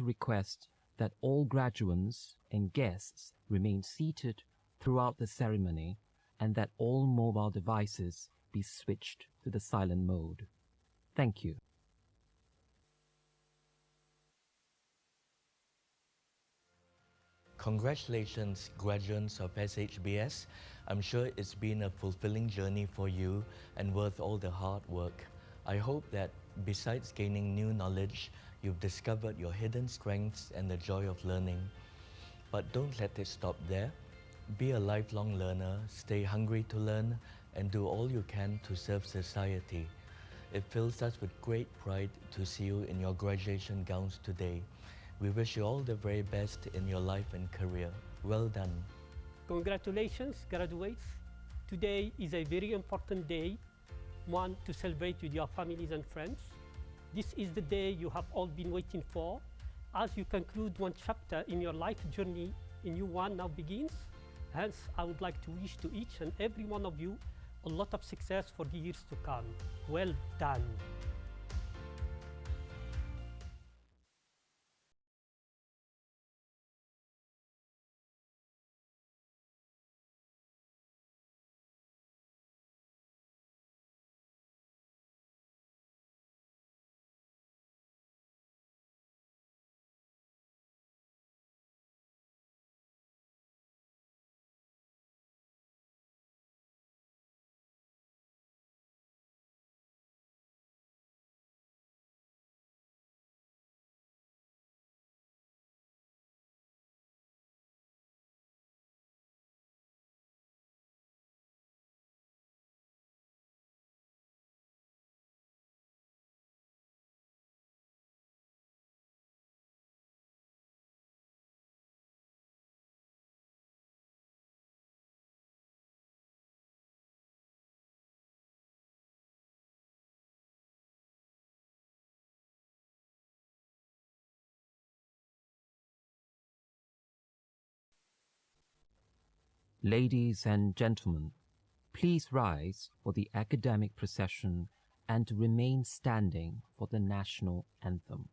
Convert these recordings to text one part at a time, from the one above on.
to request that all graduands and guests remain seated throughout the ceremony and that all mobile devices be switched to the silent mode. Thank you. Congratulations, graduates of SHBS. I'm sure it's been a fulfilling journey for you and worth all the hard work. I hope that besides gaining new knowledge, you've discovered your hidden strengths and the joy of learning. But don't let it stop there. Be a lifelong learner, stay hungry to learn, and do all you can to serve society. It fills us with great pride to see you in your graduation gowns today. We wish you all the very best in your life and career. Well done. Congratulations, graduates. Today is a very important day, one to celebrate with your families and friends. This is the day you have all been waiting for. As you conclude one chapter in your life journey, a new one now begins. Hence, I would like to wish to each and every one of you a lot of success for the years to come. Well done. Ladies and gentlemen, please rise for the academic procession and remain standing for the national anthem.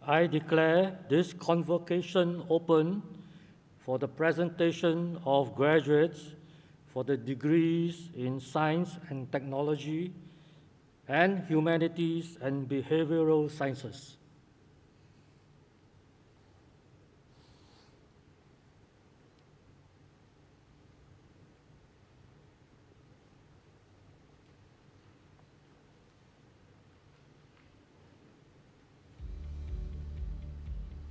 I declare this convocation open for the presentation of graduates for the degrees in Science and Technology and Humanities and Behavioral Sciences.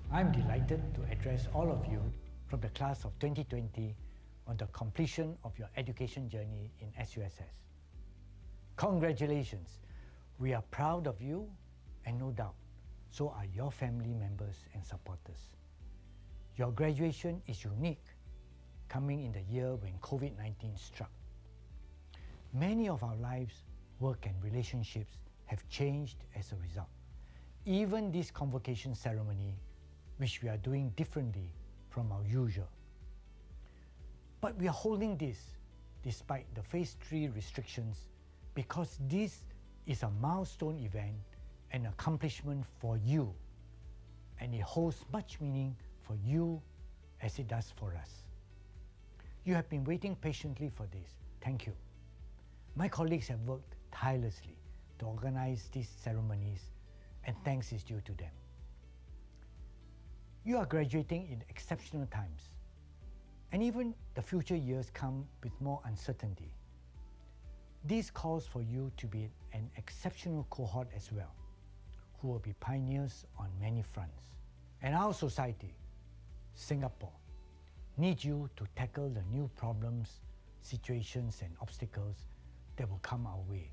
I'm delighted to address all of you from the class of 2020 on the completion of your education journey in SUSS. Congratulations! We are proud of you, and no doubt, so are your family members and supporters. Your graduation is unique, coming in the year when COVID-19 struck. Many of our lives, work and relationships have changed as a result. Even this convocation ceremony, which we are doing differently from our usual. But we are holding this despite the phase 3 restrictions because this is a milestone event and accomplishment for you, and it holds much meaning for you as it does for us. You have been waiting patiently for this. Thank you. My colleagues have worked tirelessly to organize these ceremonies, and thanks is due to them. You are graduating in exceptional times, and even the future years come with more uncertainty. This calls for you to be an exceptional cohort as well, who will be pioneers on many fronts. And our society, Singapore, needs you to tackle the new problems, situations, and obstacles that will come our way,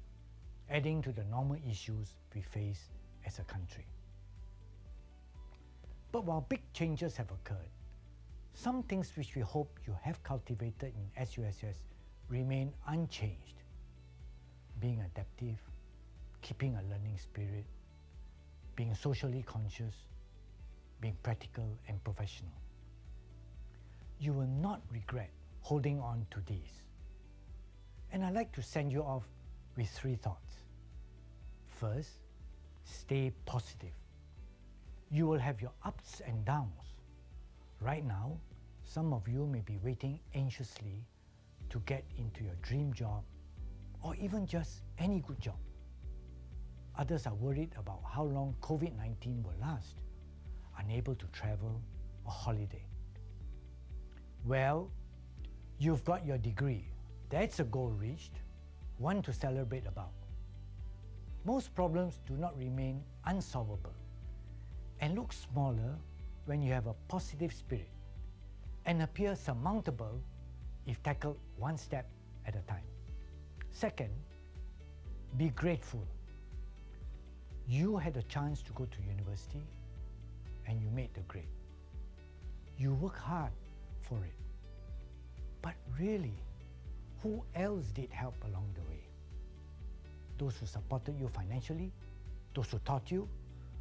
adding to the normal issues we face as a country. But while big changes have occurred, some things which we hope you have cultivated in SUSS remain unchanged. Being adaptive, keeping a learning spirit, being socially conscious, being practical and professional. You will not regret holding on to these. And I'd like to send you off with 3 thoughts. First, stay positive. You will have your ups and downs. Right now, some of you may be waiting anxiously to get into your dream job or even just any good job. Others are worried about how long COVID-19 will last, unable to travel or holiday. Well, you've got your degree. That's a goal reached, one to celebrate about. Most problems do not remain unsolvable and look smaller when you have a positive spirit and appear surmountable if tackled one step at a time. Second, be grateful. You had a chance to go to university and you made the grade. You work hard for it. But really, who else did help along the way? Those who supported you financially, those who taught you,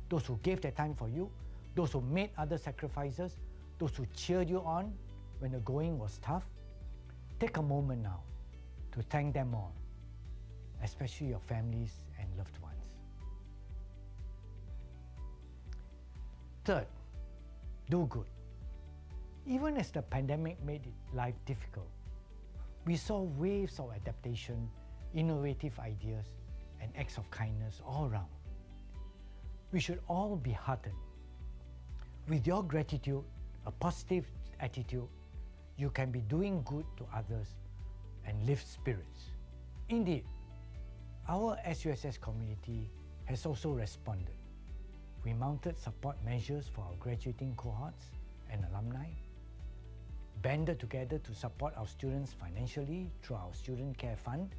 those who gave their time for you, those who made other sacrifices, those who cheered you on when the going was tough. Take a moment now to thank them all, especially your families and loved ones. Third, do good. Even as the pandemic made life difficult, we saw waves of adaptation, innovative ideas, and acts of kindness all around. We should all be heartened. With your gratitude, a positive attitude, you can be doing good to others and lift spirits. Indeed, our SUSS community has also responded. We mounted support measures for our graduating cohorts and alumni, banded together to support our students financially through our Student Care Fund,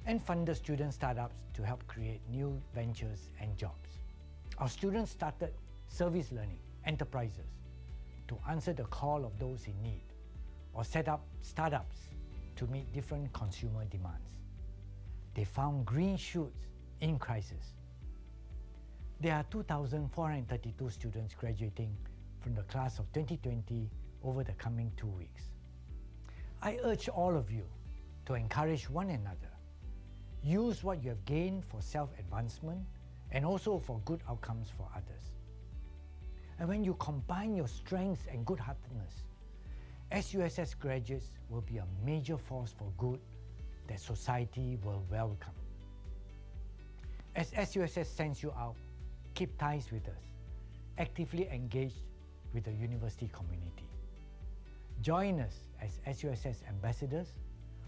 and funded student startups to help create new ventures and jobs. Our students started service learning enterprises to answer the call of those in need, or set up startups to meet different consumer demands. They found green shoots in crisis. There are 2,432 students graduating from the class of 2020 over the coming 2 weeks. I urge all of you to encourage one another. Use what you have gained for self-advancement and also for good outcomes for others. And when you combine your strengths and good-heartedness, SUSS graduates will be a major force for good that society will welcome. As SUSS sends you out, keep ties with us, actively engage with the university community. Join us as SUSS ambassadors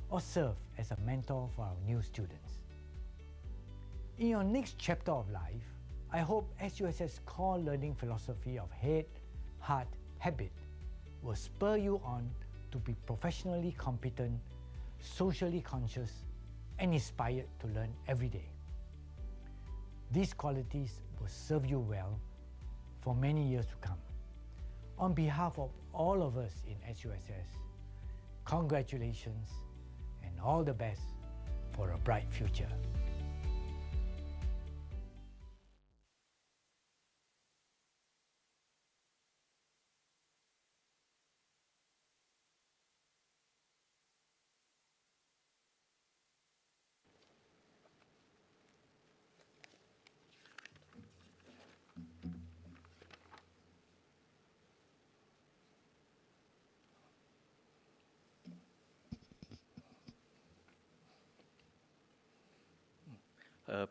or serve as a mentor for our new students. In your next chapter of life, I hope SUSS core learning philosophy of head, heart, habit will spur you on to be professionally competent, socially conscious, and inspired to learn every day. These qualities will serve you well for many years to come. On behalf of all of us in SUSS, congratulations and all the best for a bright future.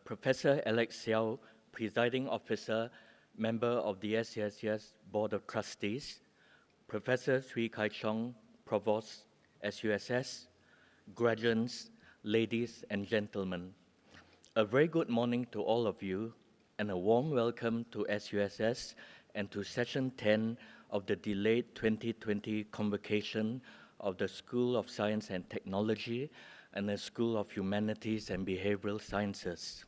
Professor Alex Xiao, Presiding Officer, Member of the SUSS Board of Trustees, Professor Sui Kai Chong, Provost, SUSS, graduates, ladies and gentlemen. A very good morning to all of you, and a warm welcome to SUSS and to Session 10 of the delayed 2020 Convocation of the School of Science and Technology and the School of Humanities and Behavioral Sciences.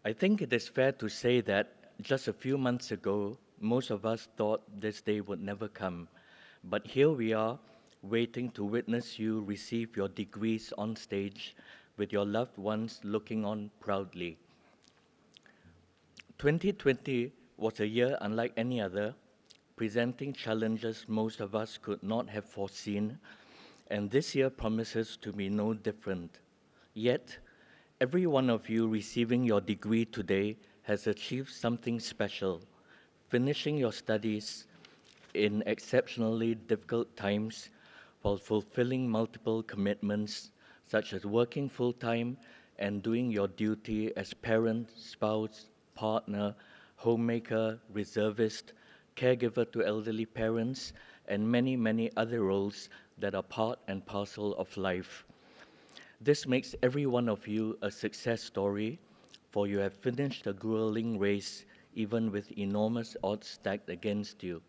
I think it is fair to say that just a few months ago, most of us thought this day would never come. But here we are, waiting to witness you receive your degrees on stage with your loved ones looking on proudly. 2020 was a year unlike any other, presenting challenges most of us could not have foreseen, and this year promises to be no different. Yet, every one of you receiving your degree today has achieved something special, finishing your studies in exceptionally difficult times while fulfilling multiple commitments, such as working full-time and doing your duty as parent, spouse, partner, homemaker, reservist, caregiver to elderly parents, and many, many other roles that are part and parcel of life. This makes every one of you a success story, for you have finished a grueling race, even with enormous odds stacked against you.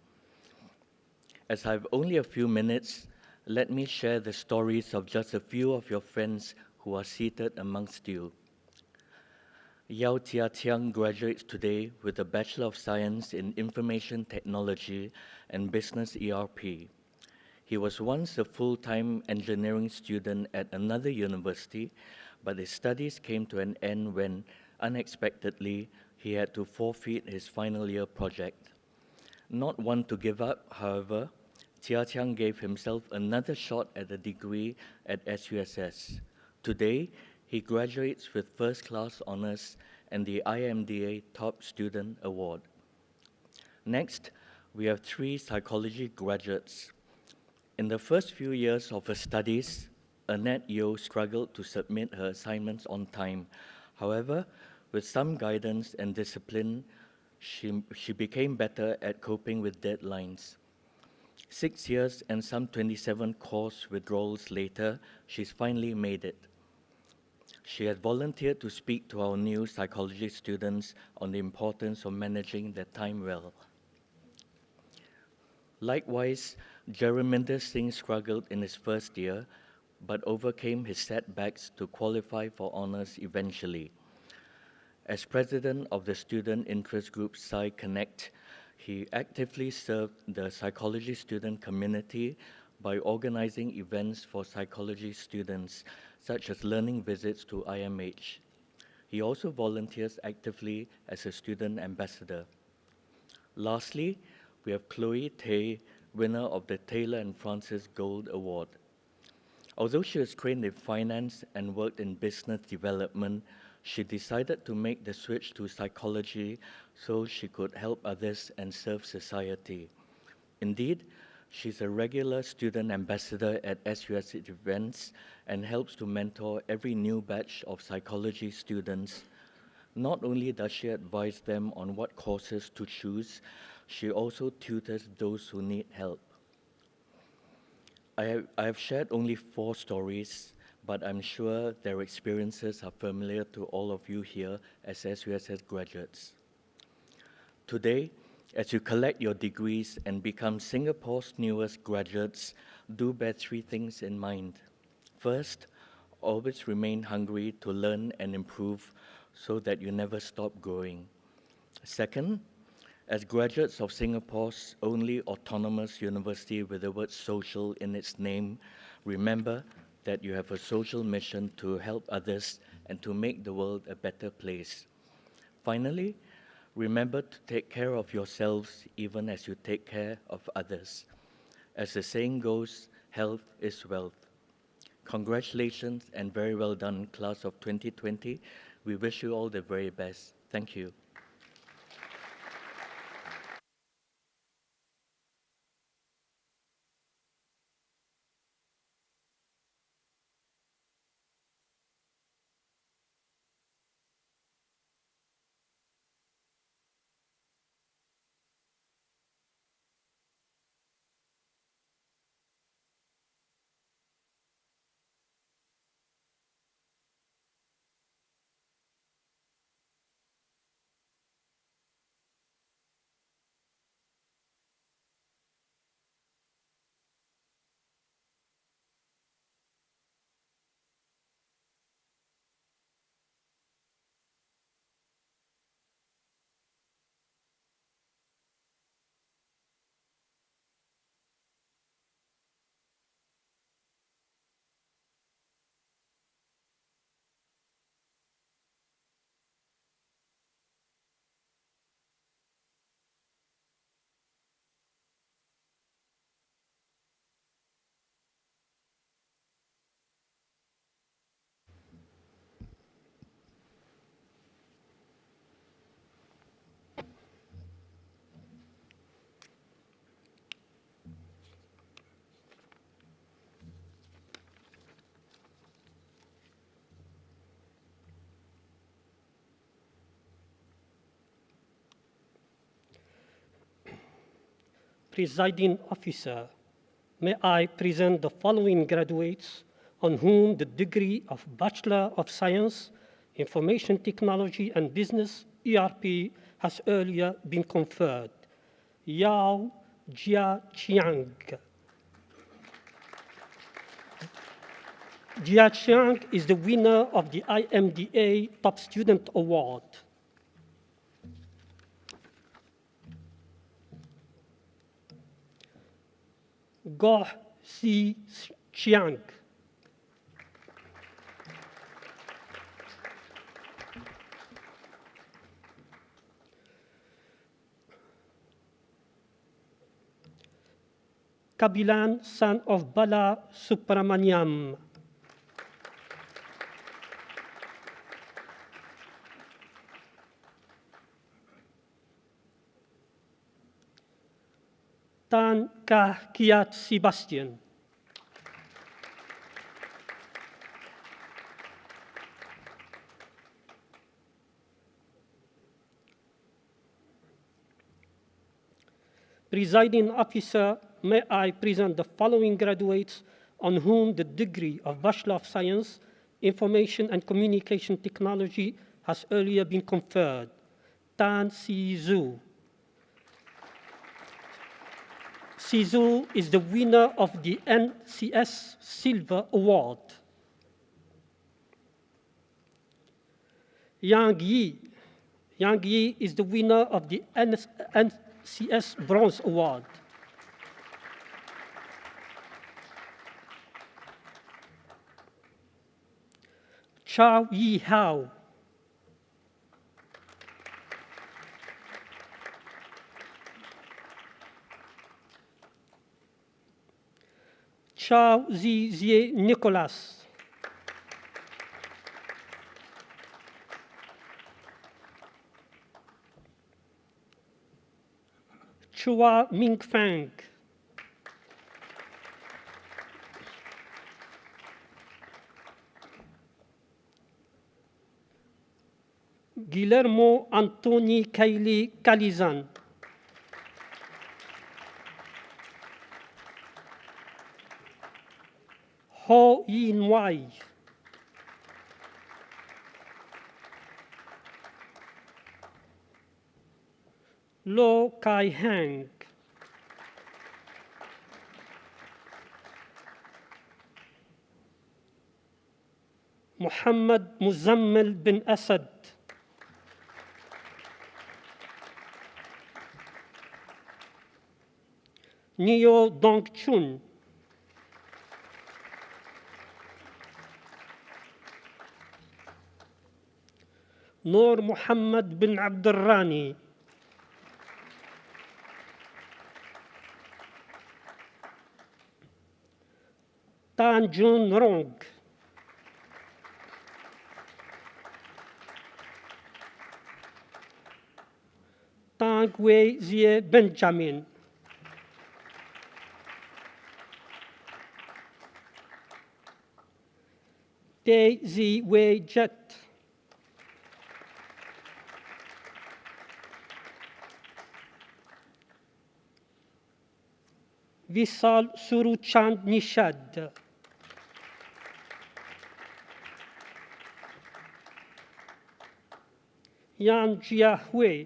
As I have only a few minutes, let me share the stories of just a few of your friends who are seated amongst you. Yao Tia Tiang graduates today with a Bachelor of Science in Information Technology and Business ERP. He was once a full-time engineering student at another university, but his studies came to an end when, unexpectedly, he had to forfeit his final year project. Not one to give up, however, Tia Tiang gave himself another shot at a degree at SUSS. Today, he graduates with first-class honors and the IMDA Top Student Award. Next, we have 3 psychology graduates. In the first few years of her studies, Annette Yeo struggled to submit her assignments on time. However, with some guidance and discipline, she became better at coping with deadlines. 6 years and some 27 course withdrawals later, she's finally made it. She has volunteered to speak to our new psychology students on the importance of managing their time well. Likewise, Jereminder Singh struggled in his first year, but overcame his setbacks to qualify for honors eventually. As president of the student interest group Psy Connect, he actively served the psychology student community by organizing events for psychology students, such as learning visits to IMH. He also volunteers actively as a student ambassador. Lastly, we have Chloe Tay, winner of the Taylor and Francis Gold Award. Although she was trained in finance and worked in business development, She decided to make the switch to psychology so she could help others and serve society. Indeed, she's a regular student ambassador at SUSS events and helps to mentor every new batch of psychology students. Not only does she advise them on what courses to choose, she also tutors those who need help. I have shared only 4 stories, but I'm sure their experiences are familiar to all of you here as SUSS graduates. Today, as you collect your degrees and become Singapore's newest graduates, do bear 3 things in mind. First, always remain hungry to learn and improve so that you never stop growing. Second, as graduates of Singapore's only autonomous university with the word social in its name, remember that you have a social mission to help others and to make the world a better place. Finally, remember to take care of yourselves even as you take care of others. As the saying goes, health is wealth. Congratulations and very well done, class of 2020. We wish you all the very best. Thank you. Presiding officer, may I present the following graduates on whom the degree of Bachelor of Science, Information Technology and Business, ERP, has earlier been conferred. Yao Jia Chiang. Jia Chiang is the winner of the IMDA Top Student Award. Goh Si Chiang. Kabilan, son of Bala Subramaniam. Tan Kah Kiat Sebastian. Presiding officer, may I present the following graduates on whom the degree of Bachelor of Science, Information and Communication Technology has earlier been conferred. Tan Si Zhu. Si Zhu is the winner of the NCS Silver Award. Yang Yi. Yang Yi is the winner of the NCS Bronze Award. Chao Yi Hao. Chao Zizie Nicholas. Chua Ming Fang, Guillermo Antoni Kaili Calizan, Ho Yin Wai, Lo Kai Hang, Muhammad Muzammil bin Asad, Neo Dong Chun, Noor Muhammad bin Abdurrani, Tan Jun Rong, Tang Wei Zie Benjamin, Tay Zi Wei Jet, Vishal Suruchand Nishad, Yan Jia Hui,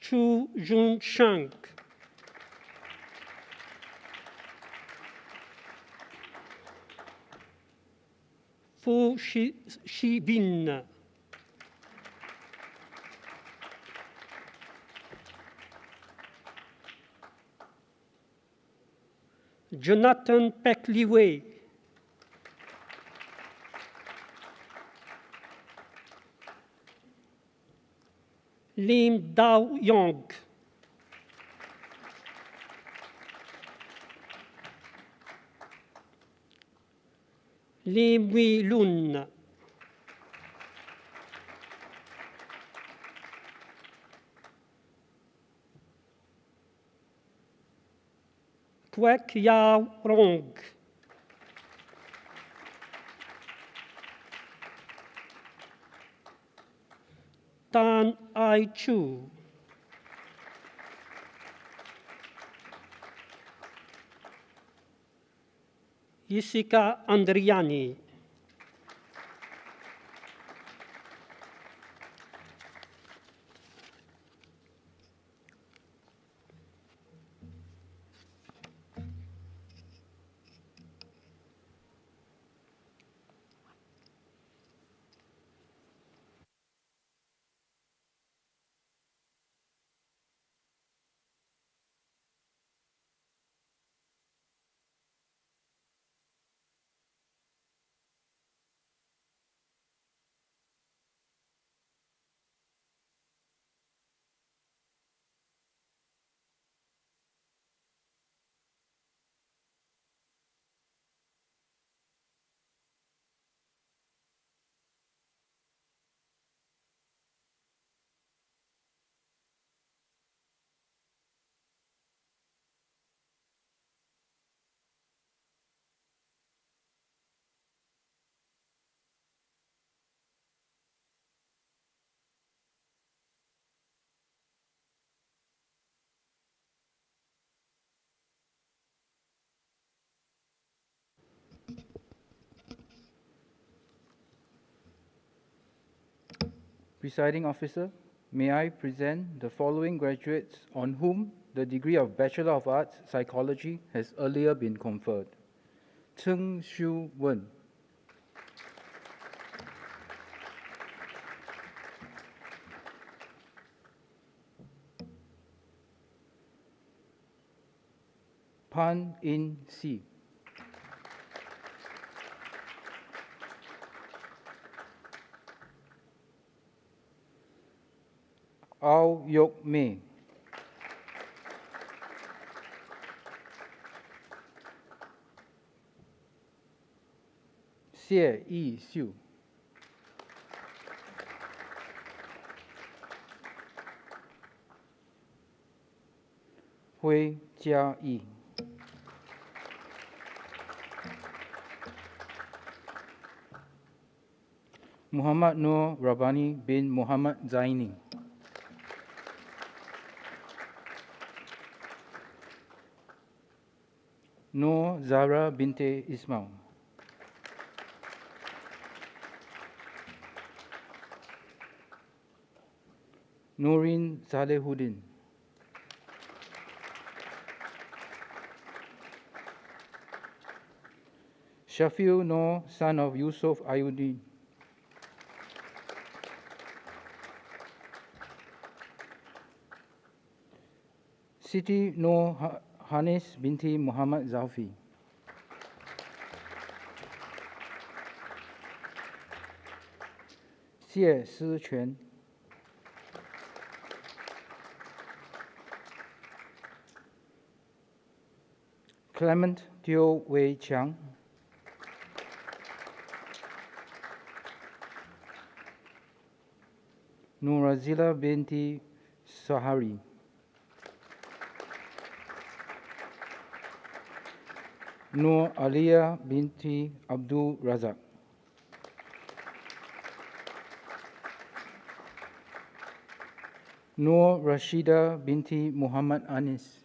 Chu Jun Shang, Fu Shi Bin, Jonathan Peckley Wei, Lim Dao Yong, Lim Wei Lun, Kwek Yao Rong, Tan Ai Chu, Jessica Andriani, Presiding Officer, may I present the following graduates on whom the degree of Bachelor of Arts, Psychology has earlier been conferred. Cheng Shu Wen. Pan In Si. Ao Yok Mei. 谢义秀、辉嘉义、Muhammad Nur Rabbani bin Muhammad Zaini, Nur Zara binte Ismail, Nurin Salehuddin, Shafiu Nur, son of Yusuf Ayuddin, Siti Nur Hanis binti Muhammad Zaufi, Xie Siquan, Clement Teo Wei Chiang, Nurazila binti Sahari, Nur Aliyah binti Abdul Razak, Nur Rashida binti Muhammad Anis,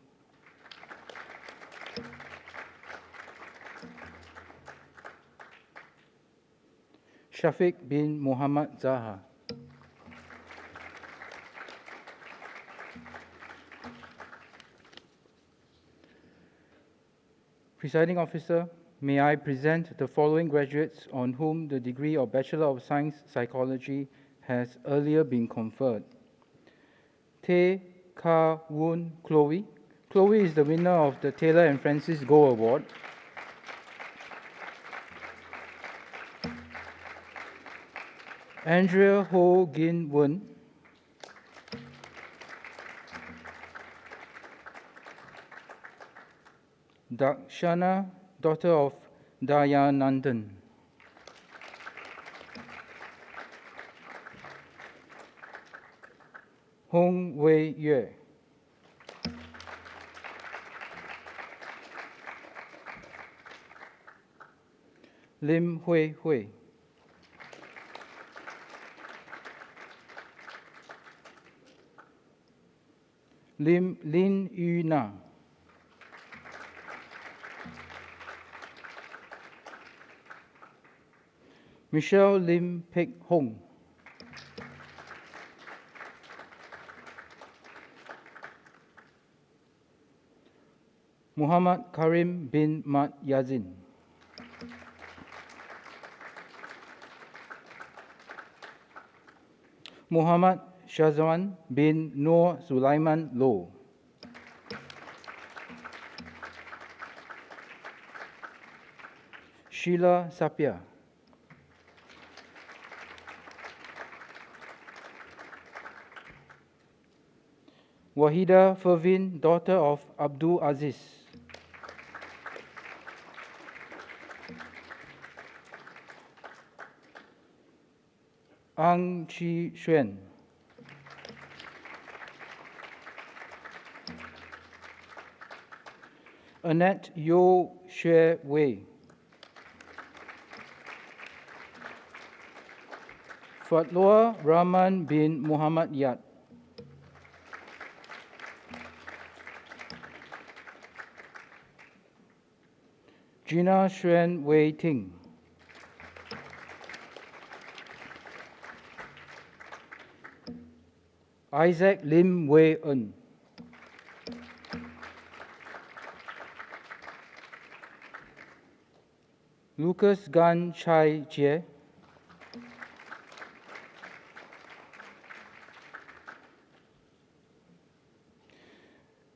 Shafiq bin Muhammad Zaha, Presiding Officer, may I present the following graduates on whom the degree of Bachelor of Science Psychology has earlier been conferred. Tae Ka Woon Chloe. Chloe is the winner of the Taylor and Francis Goh Award. Andrea Ho Gin Woon. Dakshana, daughter of Dayanandan. Hong Wei Yue. Lim Hui Hui. Lin Yu Na. Michelle Lim Pek Hong. Muhammad Karim bin Mat Yazin. Muhammad Shazwan bin Noor Sulaiman Loh. Sheila Sapia. Wahida Fervin, daughter of Abdul Aziz. Ang Chi Xuan. Annette Yo Xue Wei. Fatwa Rahman bin Muhammad Yat. Gina Xuan Wei Ting. Isaac Lim Wei En. Lucas Gan Chai Jie.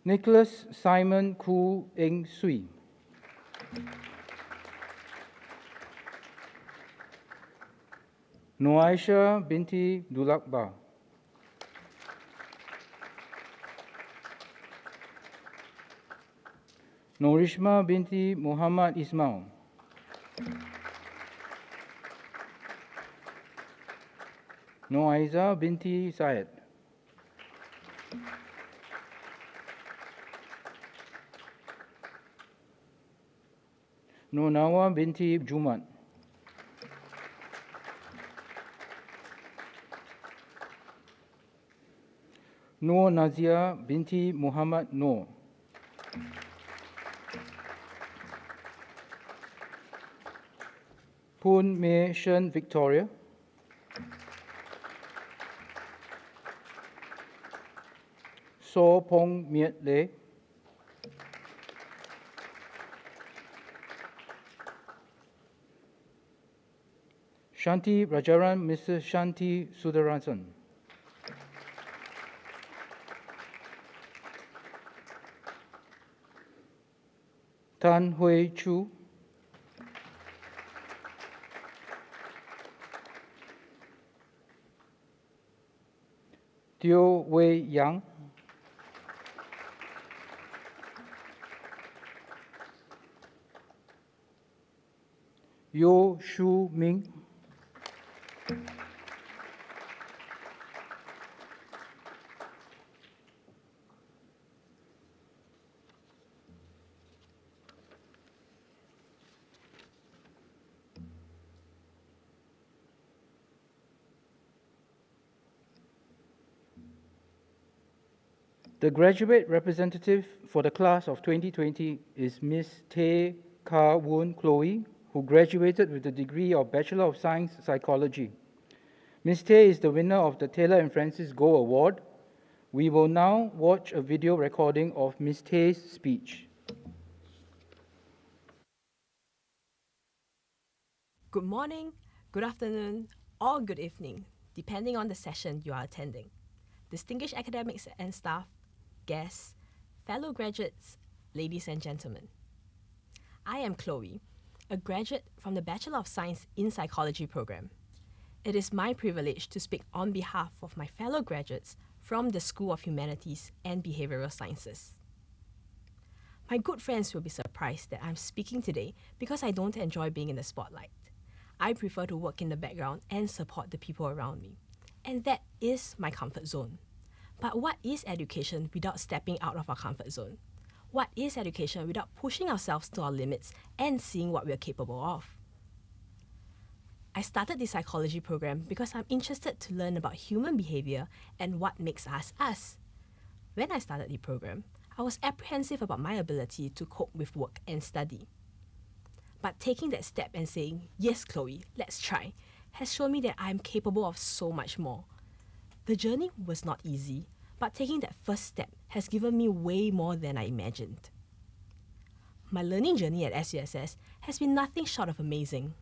Nicholas Simon Koo Eng Sui. Noaisha binti Dulakba. Norishma binti Muhammad Ismail. Noaiza binti Syed. Nonawa binti Jumat. Nur Nazia binti Muhammad Noor. Poon Mei Shen Victoria. So Pong Miet Le. Shanti Rajaran Mrs. Shanti Sudarasan. Tan Hui Chu. Teo Wei Yang. Yo Shu Ming. The graduate representative for the class of 2020 is Ms. Tay Ka Woon Chloe, who graduated with the degree of Bachelor of Science Psychology. Ms. Tay is the winner of the Taylor and Francis Go Award. We will now watch a video recording of Ms. Tay's speech. Good morning, good afternoon, or good evening, depending on the session you are attending. Distinguished academics and staff, guests, fellow graduates, ladies and gentlemen. I am Chloe, a graduate from the Bachelor of Science in Psychology program. It is my privilege to speak on behalf of my fellow graduates from the School of Humanities and Behavioral Sciences. My good friends will be surprised that I'm speaking today because I don't enjoy being in the spotlight. I prefer to work in the background and support the people around me. And that is my comfort zone. But what is education without stepping out of our comfort zone? What is education without pushing ourselves to our limits and seeing what we are capable of? I started the psychology program because I'm interested to learn about human behavior and what makes us us. When I started the program, I was apprehensive about my ability to cope with work and study. But taking that step and saying, yes, Chloe, let's try, has shown me that I'm capable of so much more. The journey was not easy, but taking that first step has given me way more than I imagined. My learning journey at SUSS has been nothing short of amazing.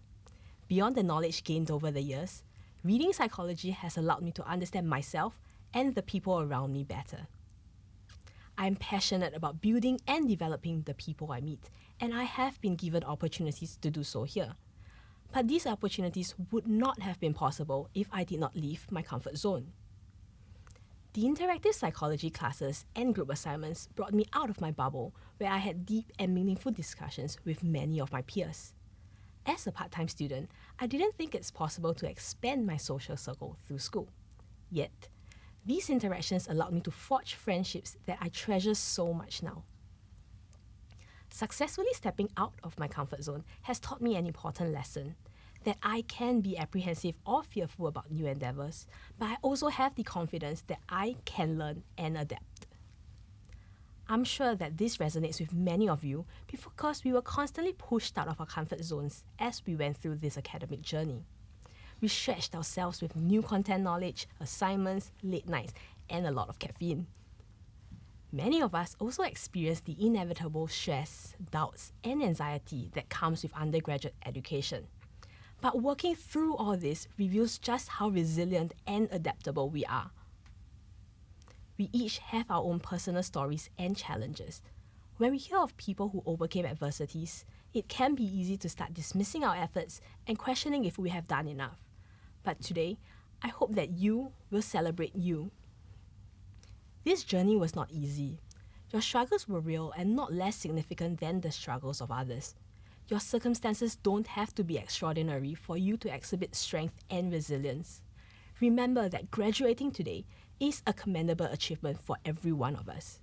Beyond the knowledge gained over the years, reading psychology has allowed me to understand myself and the people around me better. I am passionate about building and developing the people I meet, and I have been given opportunities to do so here. But these opportunities would not have been possible if I did not leave my comfort zone. The interactive psychology classes and group assignments brought me out of my bubble, where I had deep and meaningful discussions with many of my peers. As a part-time student, I didn't think it's possible to expand my social circle through school. Yet, these interactions allowed me to forge friendships that I treasure so much now. Successfully stepping out of my comfort zone has taught me an important lesson, that I can be apprehensive or fearful about new endeavors, but I also have the confidence that I can learn and adapt. I'm sure that this resonates with many of you because we were constantly pushed out of our comfort zones as we went through this academic journey. We stretched ourselves with new content knowledge, assignments, late nights, and a lot of caffeine. Many of us also experienced the inevitable stress, doubts, and anxiety that comes with undergraduate education. But working through all this reveals just how resilient and adaptable we are. We each have our own personal stories and challenges. When we hear of people who overcame adversities, it can be easy to start dismissing our efforts and questioning if we have done enough. But today, I hope that you will celebrate you. This journey was not easy. Your struggles were real and not less significant than the struggles of others. Your circumstances don't have to be extraordinary for you to exhibit strength and resilience. remember that graduating today is a commendable achievement for every one of us.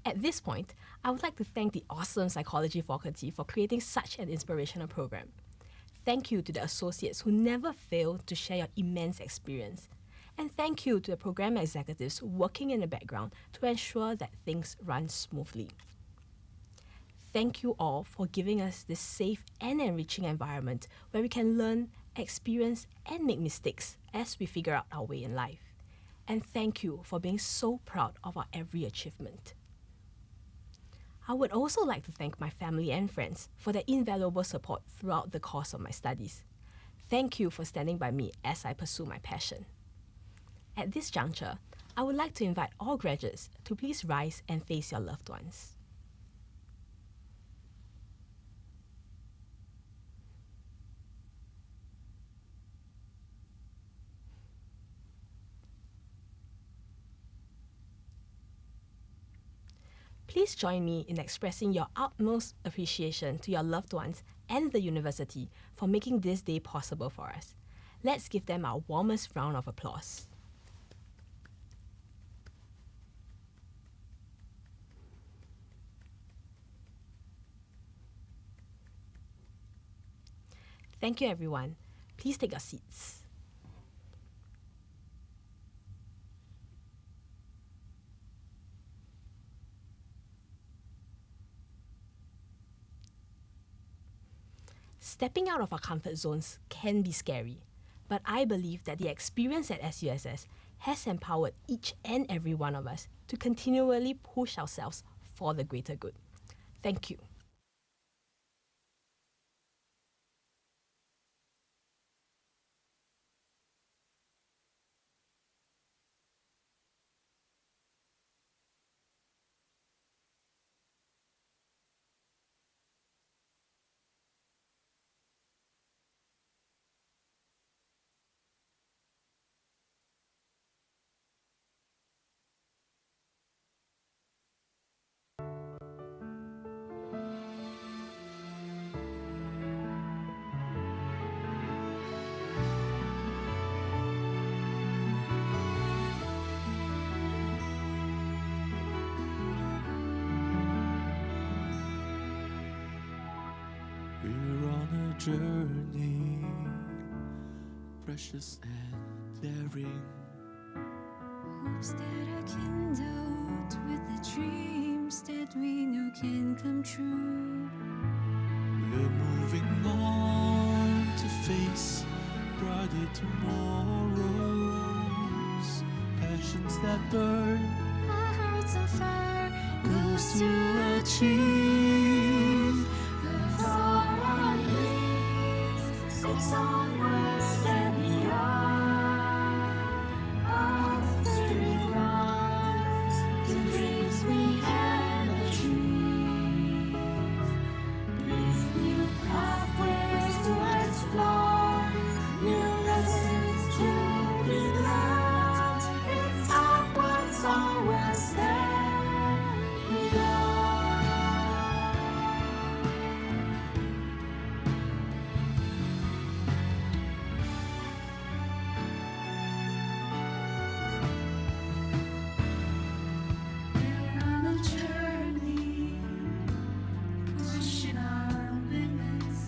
At this point, I would like to thank the awesome psychology faculty for creating such an inspirational program. Thank you to the associates who never fail to share your immense experience. And thank you to the program executives working in the background to ensure that things run smoothly. Thank you all for giving us this safe and enriching environment where we can learn, experience, and make mistakes as we figure out our way in life. And thank you for being so proud of our every achievement. I would also like to thank my family and friends for their invaluable support throughout the course of my studies. Thank you for standing by me as I pursue my passion. At this juncture, I would like to invite all graduates to please rise and face your loved ones. Please join me in expressing your utmost appreciation to your loved ones and the university for making this day possible for us. Let's give them our warmest round of applause. Thank you, everyone. Please take your seats. Stepping out of our comfort zones can be scary, but I believe that the experience at SUSS has empowered each and every one of us to continually push ourselves for the greater good. Thank you. We're on a journey, precious and daring. Hopes that are kindled with the dreams that we know can come true. We're moving on to face brighter tomorrows. Passions that burn, Our hearts on fire, goals to achieve. It's onwards and beyond. All through life, the dreams we can achieve. These new pathways to explore, new lessons to be learned. It's upwards, onwards and beyond. We're on a journey, pushing our limits.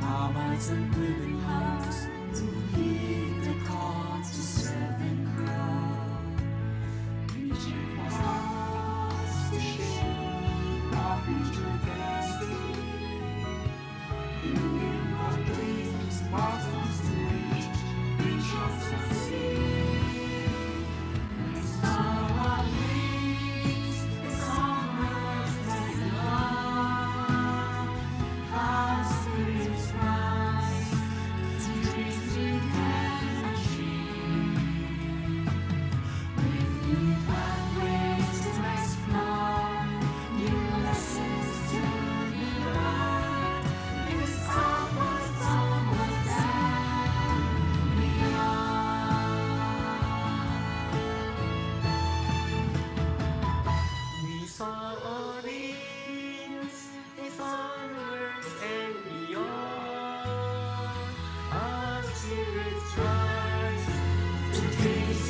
Our minds and willing hearts To heed the call to serve and grow. Reaching for stars to shape our future destiny. Building our dreams, milestones to reach, we shall succeed. It's our wings, it's onwards and beyond. Our spirits rise,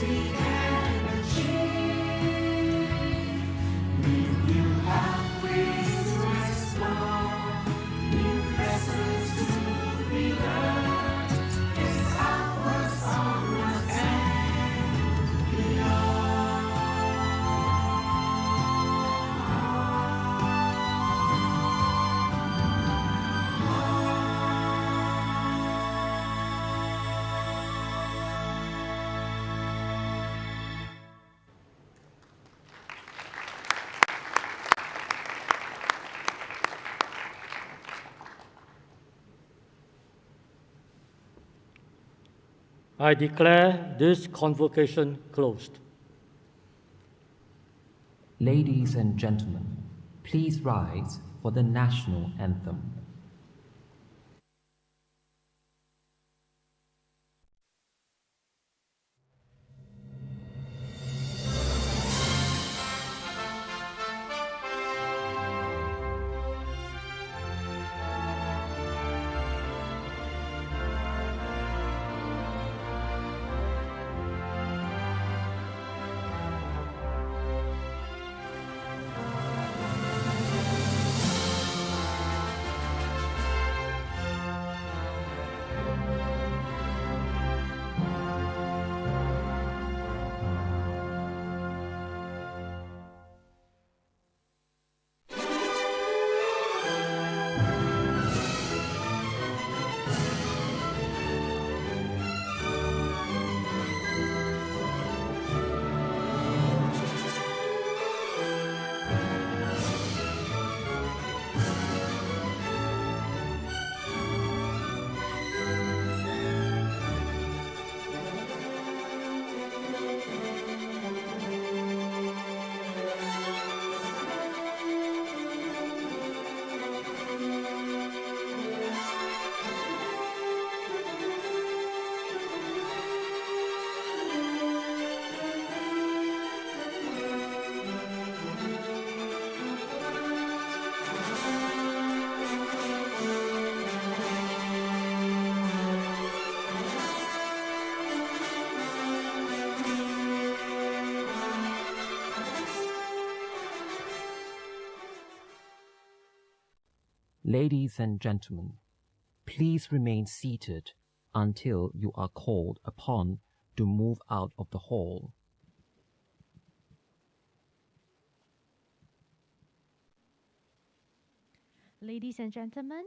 we can achieve. New pathways to explore, new lessons to be learned. It's outwards, onwards, and beyond. I declare this convocation closed. Ladies and gentlemen, please rise for the national anthem. Ladies and gentlemen, please remain seated until you are called upon to move out of the hall. Ladies and gentlemen,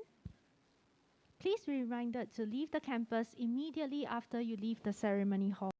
please be reminded to leave the campus immediately after you leave the ceremony hall.